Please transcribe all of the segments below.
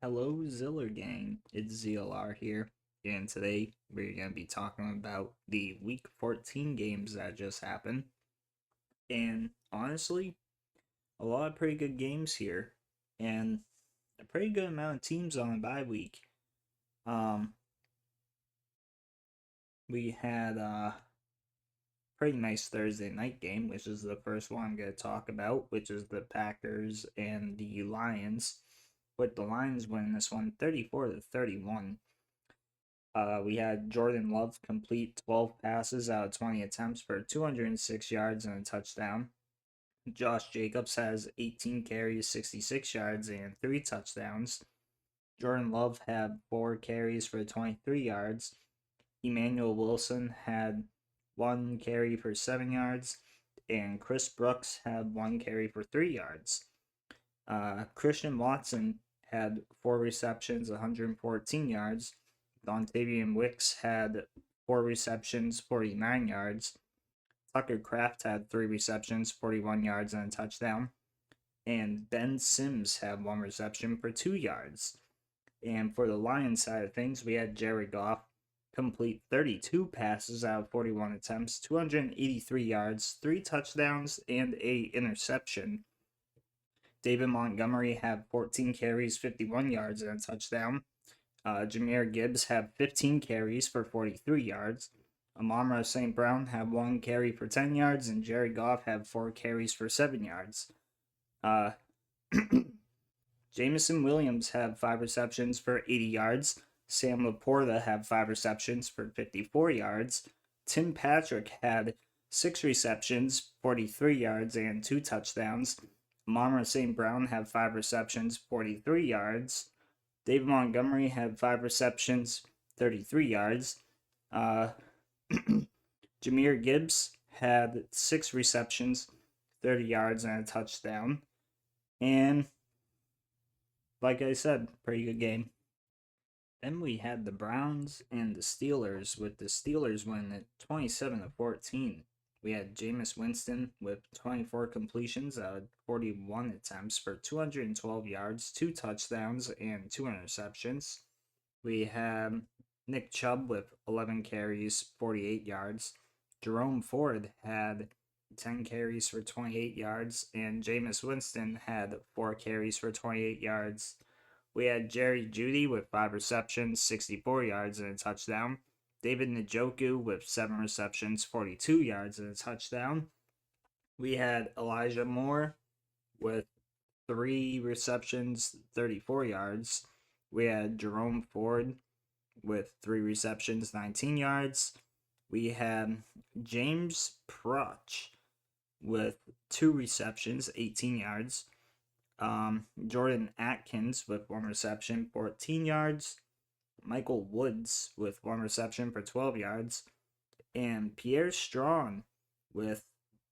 Hello, Ziller Gang. It's ZLR here, and today we're going to be talking about the Week 14 games that just happened. And honestly, a lot of pretty good games here, and a pretty good amount of teams on a bye week. Um, we had a pretty nice Thursday night game, which is the first one I'm going to talk about, which is the Packers and the Lions. With the Lions winning this one 34-31. We had Jordan Love complete 12 passes out of 20 attempts for 206 yards and a touchdown. Josh Jacobs has 18 carries, 66 yards, and 3 touchdowns. Jordan Love had 4 carries for 23 yards. Emmanuel Wilson had 1 carry for 7 yards. And Chris Brooks had 1 carry for 3 yards. Christian Watson had 4 receptions, 114 yards. Dontavian Wicks had 4 receptions, 49 yards. Tucker Kraft had 3 receptions, 41 yards, and a touchdown. And Ben Sims had 1 reception for 2 yards. And for the Lions side of things, we had Jared Goff complete 32 passes out of 41 attempts, 283 yards, 3 touchdowns, and a interception. David Montgomery had 14 carries, 51 yards, and a touchdown. Jahmyr Gibbs had 15 carries for 43 yards. Amon-Ra St. Brown had 1 carry for 10 yards, and Jared Goff had 4 carries for 7 yards. Uh, Jameson Williams had 5 receptions for 80 yards. Sam Laporta had 5 receptions for 54 yards. Tim Patrick had 6 receptions, 43 yards, and 2 touchdowns. Amon-Ra St. Brown had 5 receptions, 43 yards. David Montgomery had 5 receptions, 33 yards. Jahmyr Gibbs had 6 receptions, 30 yards, and a touchdown. And like I said, pretty good game. Then we had the Browns and the Steelers, with the Steelers winning at 27-14. We had Jameis Winston with 24 completions out of 41 attempts for 212 yards, 2 touchdowns, and 2 interceptions. We had Nick Chubb with 11 carries, 48 yards. Jerome Ford had 10 carries for 28 yards, and Jameis Winston had 4 carries for 28 yards. We had Jerry Jeudy with 5 receptions, 64 yards, and a touchdown. David Njoku with 7 receptions, 42 yards, and a touchdown. We had Elijah Moore with 3 receptions, 34 yards. We had Jerome Ford with 3 receptions, 19 yards. We had James Proch with 2 receptions, 18 yards. Jordan Atkins with 1 reception, 14 yards. Michael Woods with 1 reception for 12 yards. And Pierre Strong with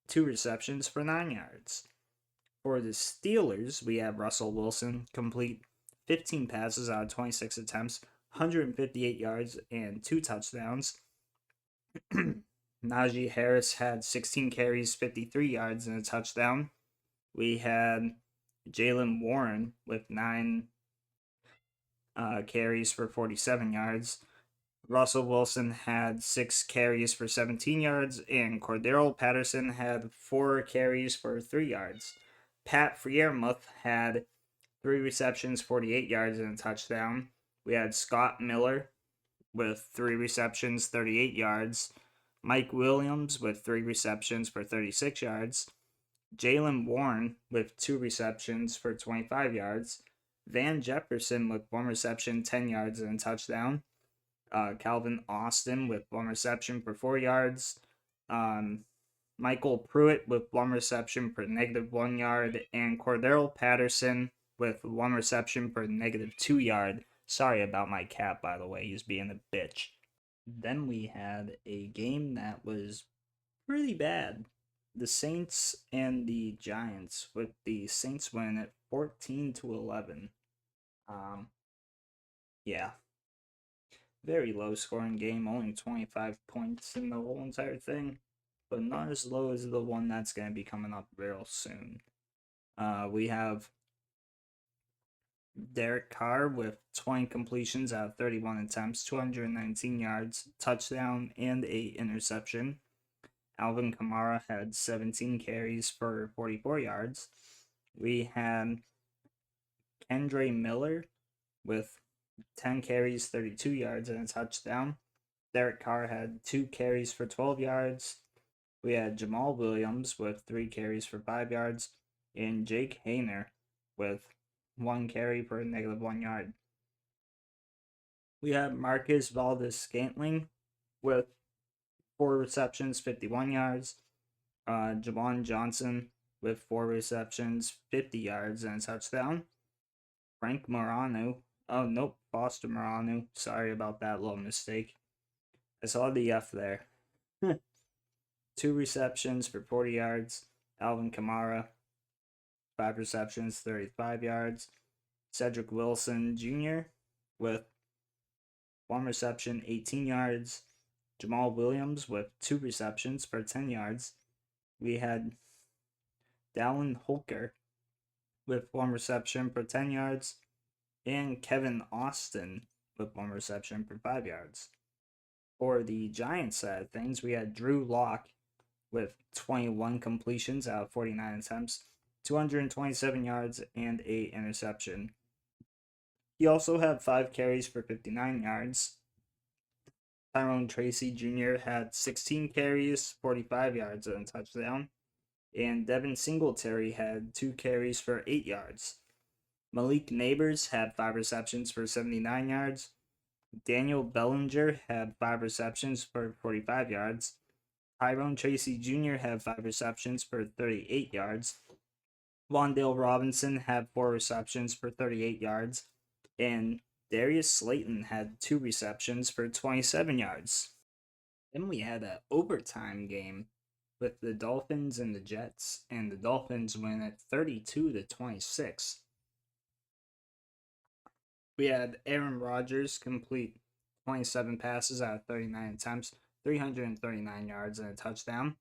2 receptions for 9 yards. For the Steelers, we have Russell Wilson complete 15 passes out of 26 attempts, 158 yards, and 2 touchdowns. Najee Harris had 16 carries, 53 yards, and a touchdown. We had Jaylen Warren with 9 carries for 47 yards. Russell Wilson had 6 carries for 17 yards, and Cordero Patterson had 4 carries for 3 yards. Pat Freiermuth had 3 receptions, 48 yards, and a touchdown. We had Scott Miller with 3 receptions, 38 yards. Mike Williams with 3 receptions for 36 yards. Jaylen Warren with 2 receptions for 25 yards. Van Jefferson with 1 reception, 10 yards, and a touchdown. Calvin Austin with 1 reception for 4 yards. Michael Pruitt with 1 reception for -1 yard. And Cordero Patterson with 1 reception for -2 yard. Sorry about my cat, by the way. He's being a bitch. Then we had a game that was pretty bad. The Saints and the Giants, with the Saints winning at 14-11. Yeah, very low scoring game, only 25 points in the whole entire thing, but not as low as the one that's going to be coming up real soon. We have Derek Carr with 20 completions out of 31 attempts, 219 yards, touchdown, and 8 interception. Alvin Kamara had 17 carries for 44 yards. We had Kendre Miller with 10 carries, 32 yards, and a touchdown. Derek Carr had 2 carries for 12 yards. We had Jamal Williams with 3 carries for 5 yards, and Jake Haener with 1 carry for a -1 yard. We had Marcus Valdes-Scantling with 4 receptions, 51 yards. Javon Johnson with 4 receptions, 50 yards, and a touchdown. Frank Morano. Oh, nope. Foster Morano. Sorry about that little mistake. I saw the F there. 2 receptions for 40 yards. Alvin Kamara, 5 receptions, 35 yards. Cedric Wilson Jr. with 1 reception, 18 yards. Jamal Williams with 2 receptions for 10 yards. We had Dallin Holker with 1 reception for 10 yards. And Kevin Austin with 1 reception for 5 yards. For the Giants side of things, we had Drew Lock with 21 completions out of 49 attempts, 227 yards, and 8 interception. He also had 5 carries for 59 yards. Tyrone Tracy Jr. had 16 carries, 45 yards, and a touchdown. And Devin Singletary had 2 carries for 8 yards. Malik Neighbors had 5 receptions for 79 yards. Daniel Bellinger had 5 receptions for 45 yards. Tyrone Tracy Jr. had 5 receptions for 38 yards. Wan'Dale Robinson had 4 receptions for 38 yards. And Darius Slayton had 2 receptions for 27 yards. Then we had an overtime game with the Dolphins and the Jets, and the Dolphins win at 32-26. We had Aaron Rodgers complete 27 passes out of 39 attempts, 339 yards, and a touchdown.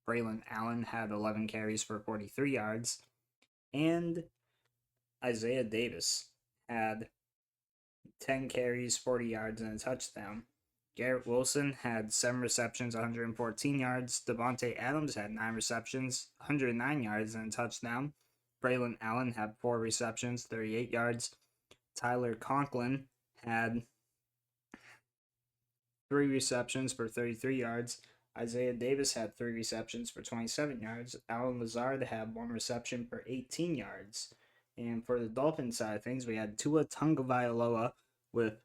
Braylon Allen had 11 carries for 43 yards. And Isaiah Davis had 10 carries, 40 yards, and a touchdown. Garrett Wilson had 7 receptions, 114 yards. Devontae Adams had 9 receptions, 109 yards, and a touchdown. Braylon Allen had 4 receptions, 38 yards. Tyler Conklin had 3 receptions for 33 yards. Isaiah Davis had 3 receptions for 27 yards. Allen Lazard had 1 reception for 18 yards. And for the Dolphins side of things, we had Tua Tagovailoa with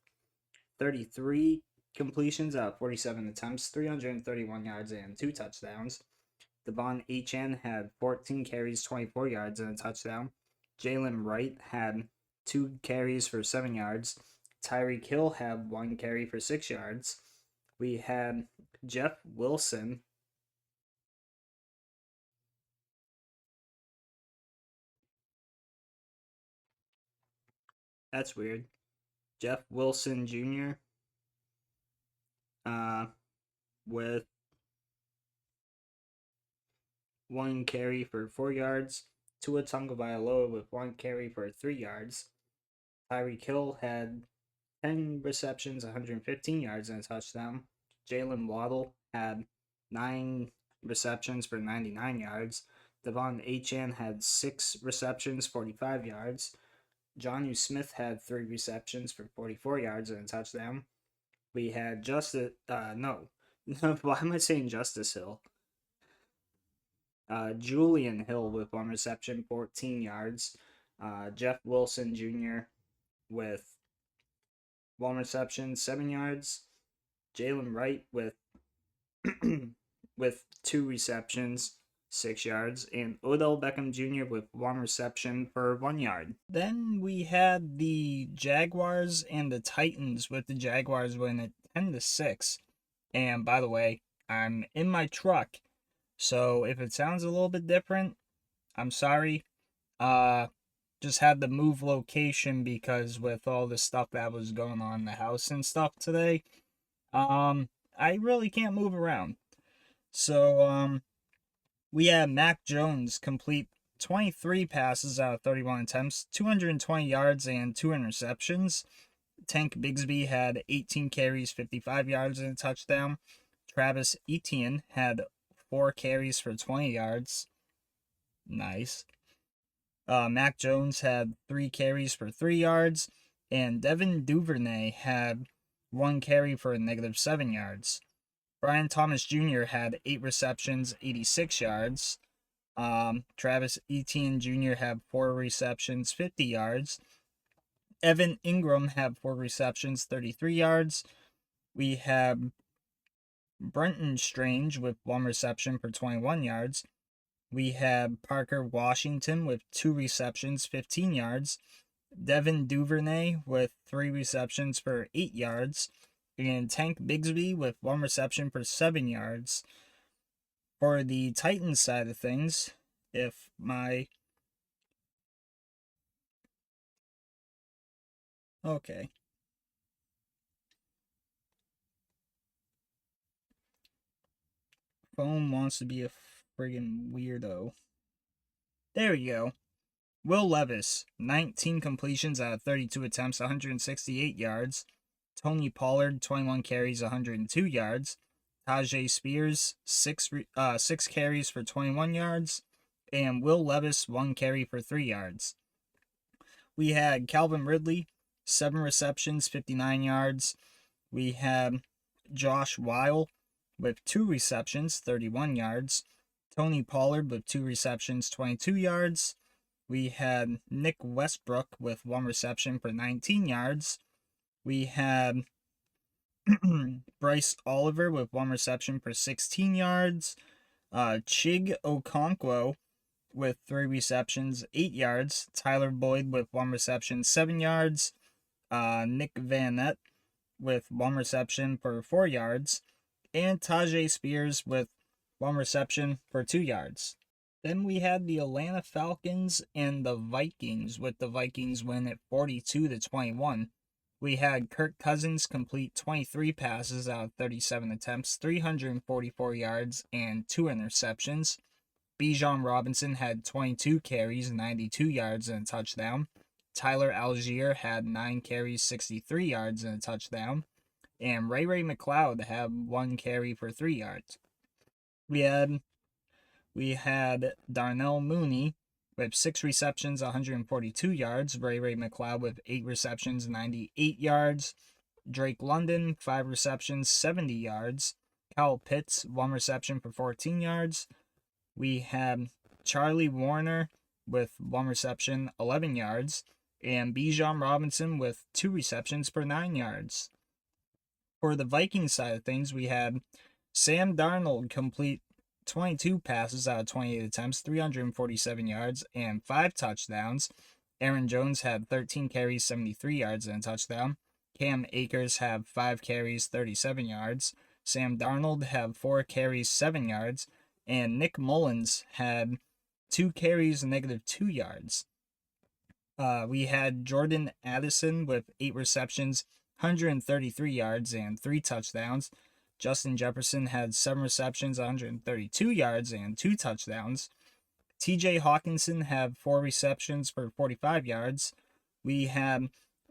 33 completions out of 47 attempts, 331 yards, and 2 touchdowns. Devon Achane had 14 carries, 24 yards, and a touchdown. Jalen Wright had 2 carries for 7 yards. Tyreek Hill had 1 carry for 6 yards. We had Jeff Wilson. That's weird. Jeff Wilson Jr. With 1 carry for 4 yards. Tua Tagovailoa with 1 carry for 3 yards. Tyreek Hill had 10 receptions, 115 yards, and a touchdown. Jalen Waddle had 9 receptions for 99 yards. Devon Achane had 6 receptions, 45 yards. Jonnu Smith had 3 receptions for 44 yards and a touchdown. We had Justice, no, why am I saying Justice Hill? Julian Hill with 1 reception, 14 yards. Jeff Wilson Jr. with 1 reception, 7 yards. Jalen Wright with with 2 receptions, 6 yards, and Odell Beckham Jr. with 1 reception for 1 yard. Then we had the Jaguars and the Titans, with the Jaguars winning 10-6. And by the way, I'm in my truck, so if it sounds a little bit different, I'm sorry. Just had to move location because with all the stuff that was going on in the house and stuff today, I really can't move around. So, we had Mac Jones complete 23 passes out of 31 attempts, 220 yards, and 2 interceptions. Tank Bigsby had 18 carries, 55 yards, and a touchdown. Travis Etienne had 4 carries for 20 yards. Nice. Mac Jones had 3 carries for 3 yards, and Devin Duvernay had 1 carry for a -7 yards. Brian Thomas Jr. had 8 receptions, 86 yards. Travis Etienne Jr. had 4 receptions, 50 yards. Evan Ingram had 4 receptions, 33 yards. We have Brenton Strange with 1 reception for 21 yards. We have Parker Washington with 2 receptions, 15 yards. Devin Duvernay with 3 receptions for 8 yards. And Tank Bigsby with 1 reception for 7 yards. For the Titans side of things, if my... Okay. Phone wants to be a friggin' weirdo. There we go. Will Levis, 19 completions out of 32 attempts, 168 yards. Tony Pollard, 21 carries, 102 yards. Tyjae Spears, 6 carries for 21 yards. And Will Levis, 1 carry for 3 yards. We had Calvin Ridley, 7 receptions, 59 yards. We had Josh Weil with 2 receptions, 31 yards. Tony Pollard with 2 receptions, 22 yards. We had Nick Westbrook with 1 reception for 19 yards. We had Bryce Oliver with 1 reception for 16 yards. Chig Okonkwo with 3 receptions, 8 yards. Tyler Boyd with 1 reception, 7 yards. Nick Vanette with 1 reception for 4 yards. And Tyjae Spears with 1 reception for 2 yards. Then we had the Atlanta Falcons and the Vikings, with the Vikings win at 42-21. We had Kirk Cousins complete 23 passes out of 37 attempts, 344 yards, and 2 interceptions. Bijan Robinson had 22 carries, 92 yards, and a touchdown. Tyler Algier had 9 carries, 63 yards, and a touchdown. And Ray McCloud had 1 carry for 3 yards. We had Darnell Mooney with 6 receptions, 142 yards. Ray McCloud with 8 receptions, 98 yards. Drake London, 5 receptions, 70 yards. Kyle Pitts, 1 reception for 14 yards. We had Charlie Warner with 1 reception, 11 yards. And Bijan Robinson with 2 receptions for 9 yards. For the Vikings side of things, we had Sam Darnold complete 22 passes out of 28 attempts, 347 yards, and 5 touchdowns. Aaron Jones had 13 carries, 73 yards, and a touchdown. Cam Akers had 5 carries, 37 yards. Sam Darnold had 4 carries, 7 yards. And Nick Mullins had 2 carries, -2 yards. We had Jordan Addison with 8 receptions, 133 yards, and 3 touchdowns. Justin Jefferson had 7 receptions, 132 yards, and 2 touchdowns. TJ Hawkinson had 4 receptions for 45 yards. We had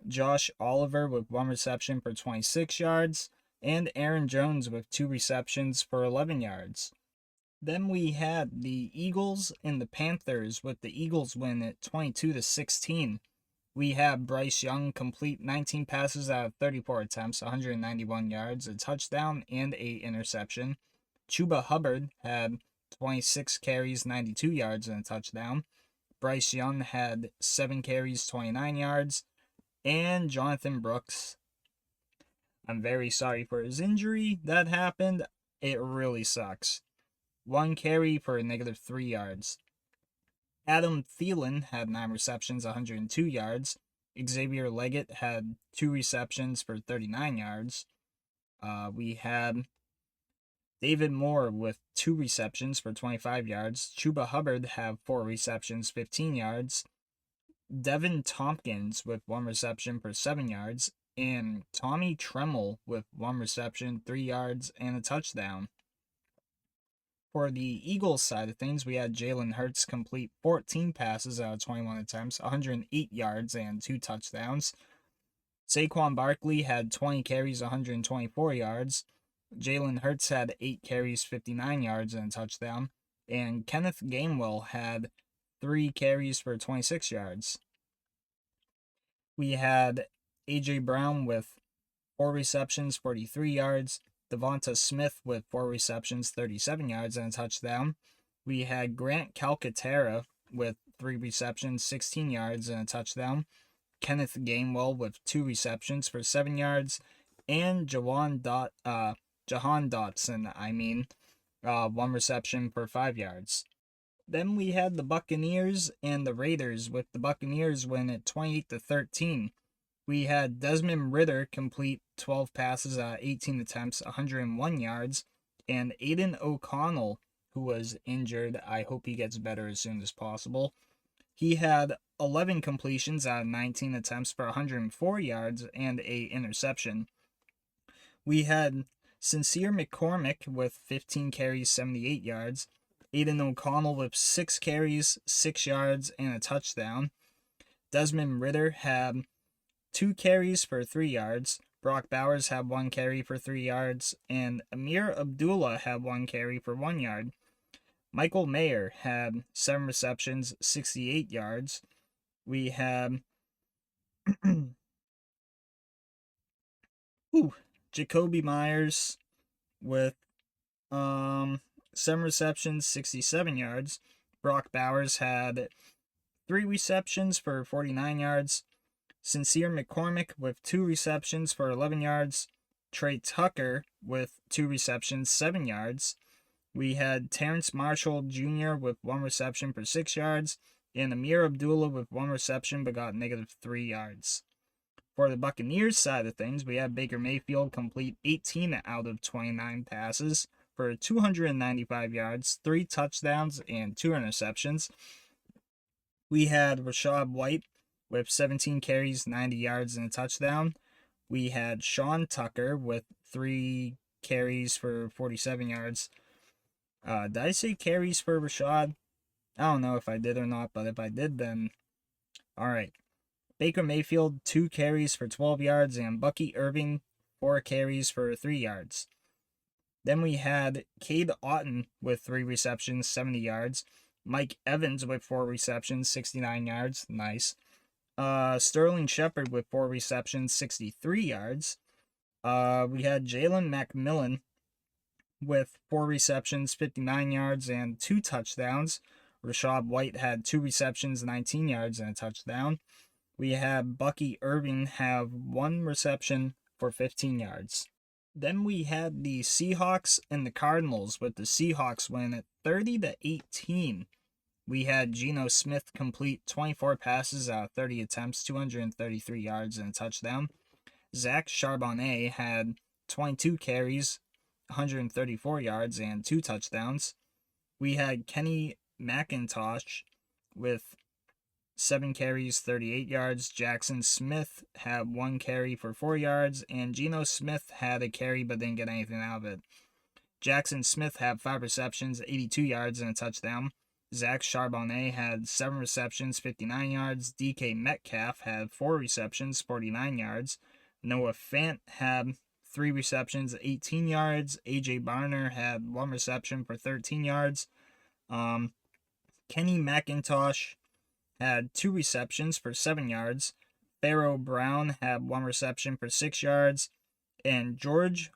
Josh Oliver with 1 reception for 26 yards, and Aaron Jones with 2 receptions for 11 yards. Then we had the Eagles and the Panthers, with the Eagles win at 22-16. We have Bryce Young complete 19 passes out of 34 attempts, 191 yards, a touchdown, and 8 interception. Chuba Hubbard had 26 carries, 92 yards, and a touchdown. Bryce Young had 7 carries, 29 yards. And Jonathan Brooks, I'm very sorry for his injury that happened. It really sucks. 1 carry for a -3 yards. Adam Thielen had 9 receptions, 102 yards. Xavier Leggett had 2 receptions for 39 yards. We had David Moore with 2 receptions for 25 yards. Chuba Hubbard had 4 receptions, 15 yards. Devin Tompkins with 1 reception for 7 yards. And Tommy Tremble with 1 reception, 3 yards, and a touchdown. For the Eagles side of things, we had Jalen Hurts complete 14 passes out of 21 attempts, 108 yards, and 2 touchdowns. Saquon Barkley had 20 carries, 124 yards. Jalen Hurts had 8 carries, 59 yards, and a touchdown. And Kenneth Gainwell had 3 carries for 26 yards. We had A.J. Brown with 4 receptions, 43 yards. Devonta Smith with 4 receptions, 37 yards, and a touchdown. We had Grant Calcaterra with 3 receptions, 16 yards, and a touchdown. Kenneth Gainwell with 2 receptions for 7 yards. And Jahan Dotson, 1 reception for 5 yards. Then we had the Buccaneers and the Raiders, with the Buccaneers win at 28-13. We had Desmond Ridder complete 12 passes out of 18 attempts, 101 yards, and Aiden O'Connell, who was injured, I hope he gets better as soon as possible. He had 11 completions out of 19 attempts for 104 yards and a interception. We had Sincere McCormick with 15 carries, 78 yards. Aiden O'Connell with 6 carries, 6 yards, and a touchdown. Desmond Ridder had 2 carries for 3 yards. Brock Bowers had 1 carry for 3 yards. And Amir Abdullah had 1 carry for 1 yard. Michael Mayer had 7 receptions, 68 yards. We had Jacoby Myers with 7 receptions, 67 yards. Brock Bowers had 3 receptions for 49 yards. Sincere McCormick with 2 receptions for 11 yards. Trey Tucker with 2 receptions, 7 yards. We had Terrence Marshall Jr. with 1 reception for 6 yards. And Amir Abdullah with 1 reception but got -3 yards. For the Buccaneers side of things, we had Baker Mayfield complete 18 out of 29 passes for 295 yards, 3 touchdowns, and 2 interceptions. We had Rachaad White with 17 carries, 90 yards, and a touchdown. We had Sean Tucker with 3 carries for 47 yards. Did I say carries for Rashad? I don't know if I did or not, but if I did, then alright. Baker Mayfield, 2 carries for 12 yards, and Bucky Irving, 4 carries for 3 yards. Then we had Cade Otton with 3 receptions, 70 yards. Mike Evans with 4 receptions, 69 yards. Nice. Sterling Shepard with 4 receptions, 63 yards. We had Jalen McMillan with 4 receptions, 59 yards, and 2 touchdowns. Rachaad White had 2 receptions, 19 yards, and a touchdown. We had Bucky Irving have 1 reception for 15 yards. Then we had the Seahawks and the Cardinals, with the Seahawks win at 30-18. We had Geno Smith complete 24 passes out of 30 attempts, 233 yards, and a touchdown. Zach Charbonnet had 22 carries, 134 yards, and 2 touchdowns. We had Kenny McIntosh with 7 carries, 38 yards. Jackson Smith had 1 carry for 4 yards, and Geno Smith had a carry but didn't get anything out of it. Jackson Smith had 5 receptions, 82 yards, and a touchdown. Zach Charbonnet had 7 receptions, 59 yards. DK Metcalf had 4 receptions, 49 yards. Noah Fant had 3 receptions, 18 yards. AJ Barner had 1 reception for 13 yards. Kenny McIntosh had 2 receptions for 7 yards. Pharaoh Brown had 1 reception for 6 yards. And George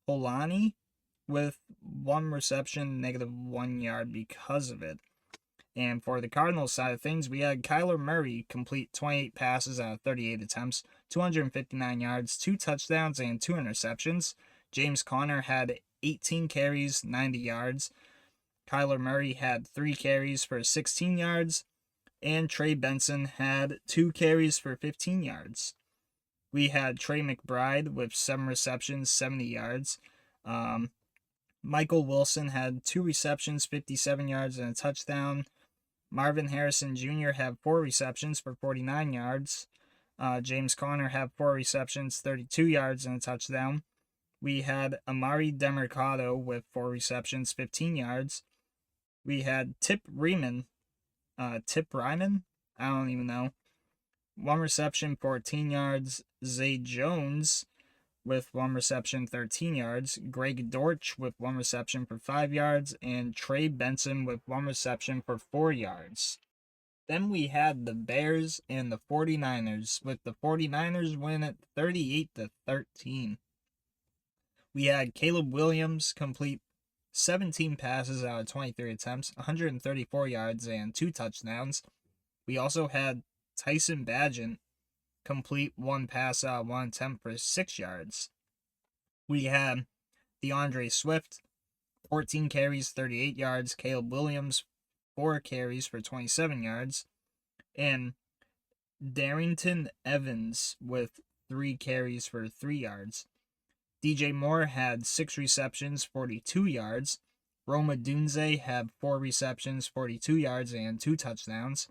Holani with 1 reception, -1 yard because of it. And for the Cardinals side of things, we had Kyler Murray complete 28 passes out of 38 attempts, 259 yards, 2 touchdowns, and 2 interceptions. James Conner had 18 carries, 90 yards. Kyler Murray had 3 carries for 16 yards. And Trey Benson had 2 carries for 15 yards. We had Trey McBride with 7 receptions, 70 yards. Michael Wilson had 2 receptions, 57 yards, and a touchdown. Marvin Harrison Jr. had 4 receptions for 49 yards. James Conner had 4 receptions, 32 yards, and a touchdown. we had Amari Demercado with 4 receptions, 15 yards. We had Tip Ryman, I don't even know, 1 reception, 14 yards. Zay Jones with 1 reception, 13 yards. Greg Dortch with 1 reception for 5 yards. And Trey Benson with 1 reception for 4 yards. Then we had the Bears and the 49ers, with the 49ers win at 38-13. We had Caleb Williams complete 17 passes out of 23 attempts, 134 yards, and 2 touchdowns. We also had Tyson Bagent complete 1 pass out of 1 attempt for 6 yards. We had DeAndre Swift, 14 carries, 38 yards. Caleb Williams, 4 carries for 27 yards. And Darrington Evans with 3 carries for 3 yards. DJ Moore had 6 receptions, 42 yards. Roma Dunze had 4 receptions, 42 yards, and 2 touchdowns.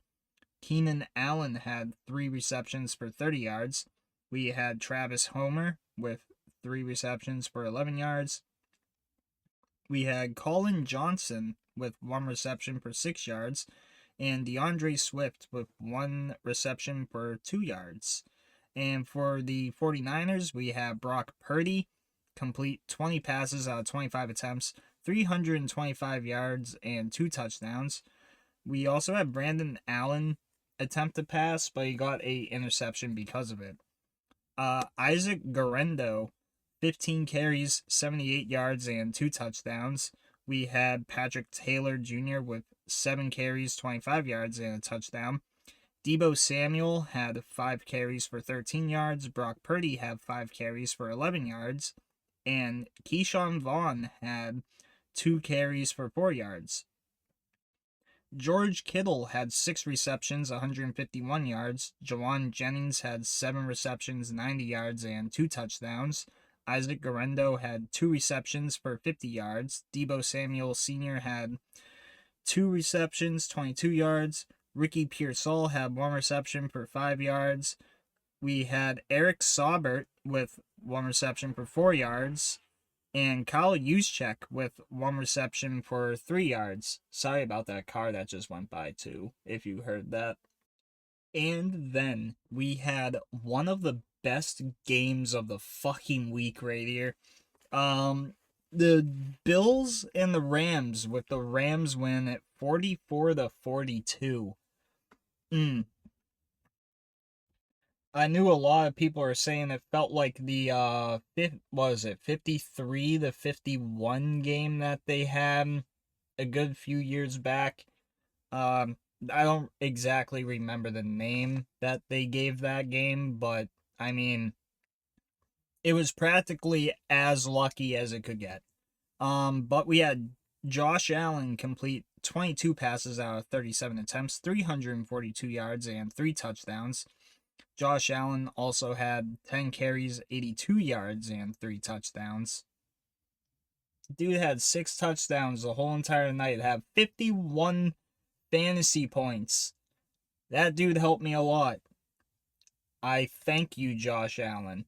Keenan Allen had 3 receptions for 30 yards. We had Travis Homer with 3 receptions for 11 yards. We had Colin Johnson with 1 reception for 6 yards. And DeAndre Swift with 1 reception for 2 yards. And for the 49ers, we have Brock Purdy complete 20 passes out of 25 attempts, 325 yards, and 2 touchdowns. We also have Brandon Allen attempt to pass, but he got a interception because of it. Isaac Garendo, 15 carries, 78 yards, and 2 touchdowns. We had Patrick Taylor Jr. with 7 carries, 25 yards, and a touchdown. Deebo Samuel had 5 carries for 13 yards. Brock Purdy had 5 carries for 11 yards. And Keyshawn Vaughn had 2 carries for 4 yards. George Kittle had 6 receptions, 151 yards. Jawan Jennings had 7 receptions, 90 yards, and 2 touchdowns. Isaac Garendo had 2 receptions for 50 yards. Deebo Samuel Sr. had 2 receptions, 22 yards. Ricky Pearsall had 1 reception for 5 yards. We had Eric Saubert with 1 reception for 4 yards. And Kyle Juszczyk with 1 reception for 3 yards. Sorry about that car that just went by too, if you heard that. And then we had one of the best games of the fucking week right here. The Bills and the Rams, with the Rams win at 44-42. I knew a lot of people are saying it felt like the 53-51 game that they had a good few years back. I don't exactly remember the name that they gave that game, but I mean, it was practically as lucky as it could get. But we had Josh Allen complete 22 passes out of 37 attempts, 342 yards, and 3 touchdowns. Josh Allen also had 10 carries, 82 yards, and 3 touchdowns. Dude had 6 touchdowns the whole entire night, had 51 fantasy points. That dude helped me a lot. I thank you, Josh Allen.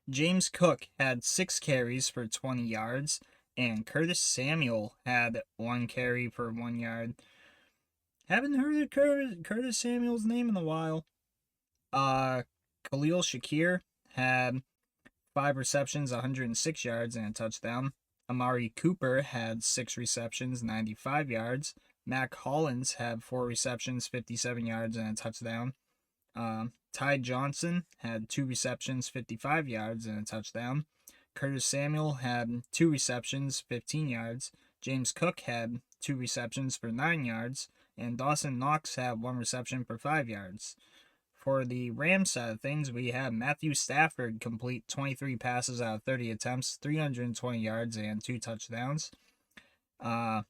James Cook had 6 carries for 20 yards, and Curtis Samuel had 1 carry for 1 yard. Haven't heard of Curtis Samuel's name in a while. Khalil Shakir had 5 receptions, 106 yards, and a touchdown. Amari Cooper had 6 receptions, 95 yards. Mac Hollins had 4 receptions, 57 yards, and a touchdown. Ty Johnson had 2 receptions, 55 yards, and a touchdown. Curtis Samuel had 2 receptions, 15 yards. James Cook had 2 receptions for 9 yards. And Dawson Knox had 1 reception for 5 yards. For the Rams side of things, we have Matthew Stafford complete 23 passes out of 30 attempts, 320 yards, and 2 touchdowns. Kyron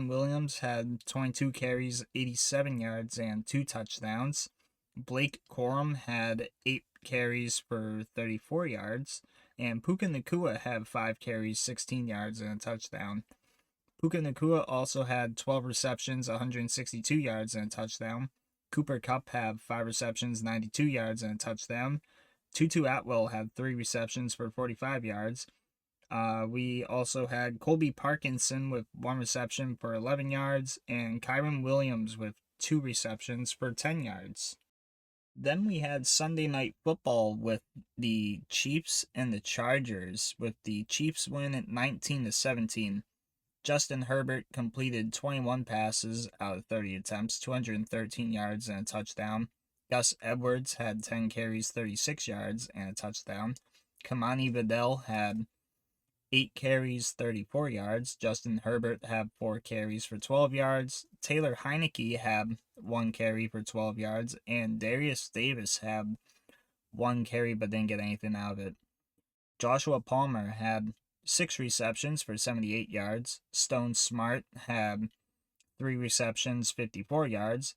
Williams had 22 carries, 87 yards, and 2 touchdowns. Blake Corum had 8 carries for 34 yards. And Puka Nacua had 5 carries, 16 yards, and a touchdown. Puka Nacua also had 12 receptions, 162 yards, and a touchdown. Cooper Kupp had 5 receptions, 92 yards, and a touchdown. Tutu Atwell had 3 receptions for 45 yards. We also had Colby Parkinson with 1 reception for 11 yards, and Kyron Williams with 2 receptions for 10 yards. Then we had Sunday Night Football with the Chiefs and the Chargers, with the Chiefs win at 19-17. Justin Herbert completed 21 passes out of 30 attempts, 213 yards and a touchdown. Gus Edwards had 10 carries, 36 yards and a touchdown. Kamani Vidal had 8 carries, 34 yards. Justin Herbert had 4 carries for 12 yards. Taylor Heineke had 1 carry for 12 yards. And Darius Davis had 1 carry but didn't get anything out of it. Joshua Palmer had 6 receptions for 78 yards. Stone Smart had 3 receptions, 54 yards.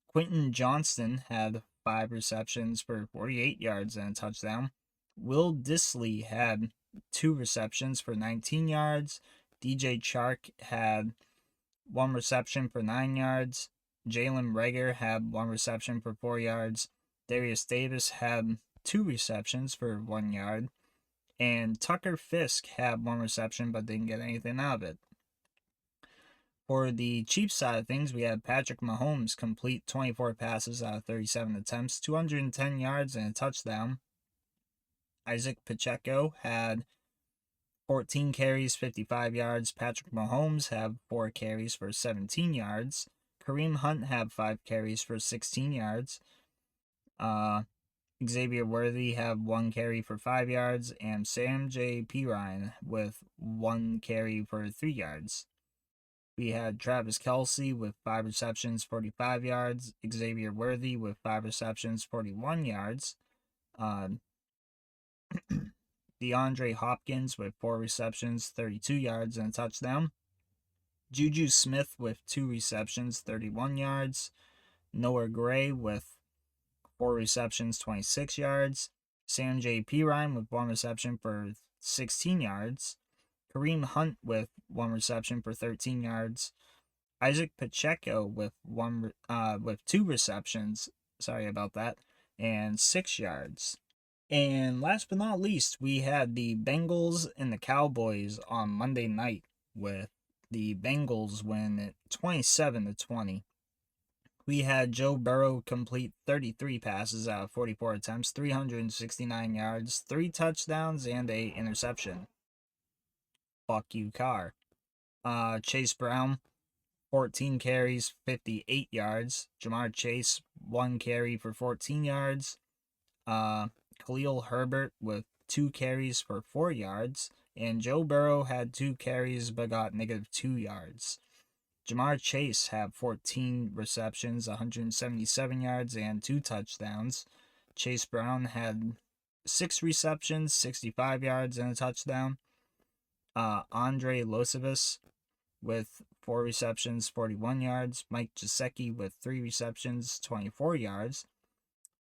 Quentin Johnston had 5 receptions for 48 yards and a touchdown. Will Dissly had 2 receptions for 19 yards. DJ Chark had 1 reception for 9 yards. Jalen Reagor had 1 reception for 4 yards. Darius Davis had 2 receptions for 1 yard. And Tucker Fisk had 1 reception but didn't get anything out of it. For the Chiefs side of things, we had Patrick Mahomes complete 24 passes out of 37 attempts, 210 yards and a touchdown. Isaac Pacheco had 14 carries, 55 yards. Patrick Mahomes had 4 carries for 17 yards. Kareem Hunt had 5 carries for 16 yards. Xavier Worthy had 1 carry for 5 yards. And Sam J. Perine with 1 carry for 3 yards. We had Travis Kelce with 5 receptions, 45 yards. Xavier Worthy with 5 receptions, 41 yards. DeAndre Hopkins with 4 receptions, 32 yards and a touchdown. Juju Smith with 2 receptions, 31 yards. Noah Gray with 4 receptions, 26 yards. Sam J. Perine with 1 reception for 16 yards. Kareem Hunt with 1 reception for 13 yards. Isaac Pacheco with 2 receptions, sorry about that, and 6 yards. And last but not least, we had the Bengals and the Cowboys on Monday night, with the Bengals win at 27-20. We had Joe Burrow complete 33 passes out of 44 attempts, 369 yards, 3 touchdowns, and a interception. Fuck you, Carr. Chase Brown, 14 carries, 58 yards. Jamar Chase, 1 carry for 14 yards. Khalil Herbert with 2 carries for 4 yards. And Joe Burrow had 2 carries but got -2 yards. Jamar Chase had 14 receptions, 177 yards, and 2 touchdowns. Chase Brown had 6 receptions, 65 yards, and a touchdown. Andre Losevich with 4 receptions, 41 yards. Mike Gesicki with 3 receptions, 24 yards.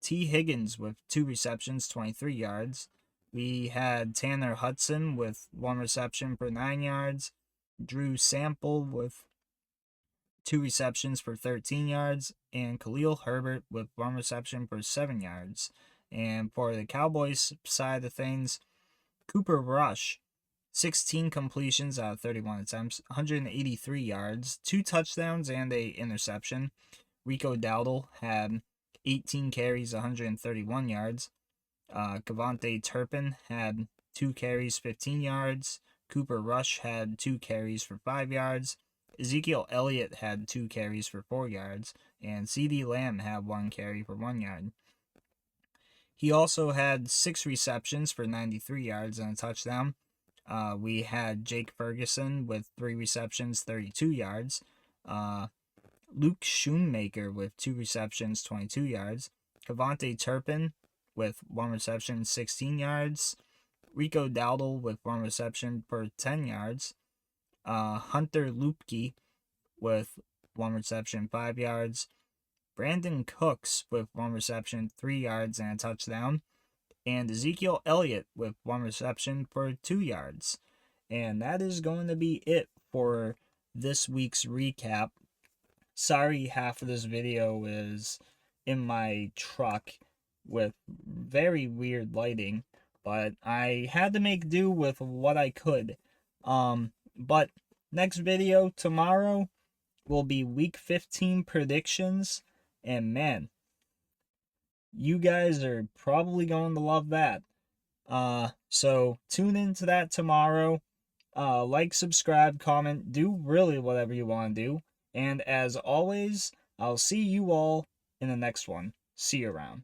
T. Higgins with 2 receptions, 23 yards. We had Tanner Hudson with 1 reception for 9 yards. Drew Sample with 2 receptions for 13 yards. And Khalil Herbert with 1 reception for 7 yards. And for the Cowboys side of things, Cooper Rush, 16 completions out of 31 attempts, 183 yards, 2 touchdowns, and a interception. Rico Dowdle had 18 carries, 131 yards. Cavante Turpin had 2 carries, 15 yards. Cooper Rush had 2 carries for 5 yards. Ezekiel Elliott had 2 carries for 4 yards. And CeeDee Lamb had 1 carry for 1 yard. He also had 6 receptions for 93 yards and a touchdown. We had Jake Ferguson with 3 receptions, 32 yards. Luke Schoonmaker with 2 receptions, 22 yards. Cavante Turpin with 1 reception, 16 yards. Rico Dowdle with 1 reception for 10 yards. Hunter Luepke with 1 reception, 5 yards. Brandon Cooks with 1 reception, 3 yards, and a touchdown. And Ezekiel Elliott with 1 reception for 2 yards. And that is going to be it for this week's recap. Sorry, half of this video is in my truck with very weird lighting, but I had to make do with what I could. But next video tomorrow will be week 15 predictions, and man, you guys are probably going to love that. So tune into that tomorrow. Like, subscribe, comment, do really whatever you want to do. And as always, I'll see you all in the next one. See you around.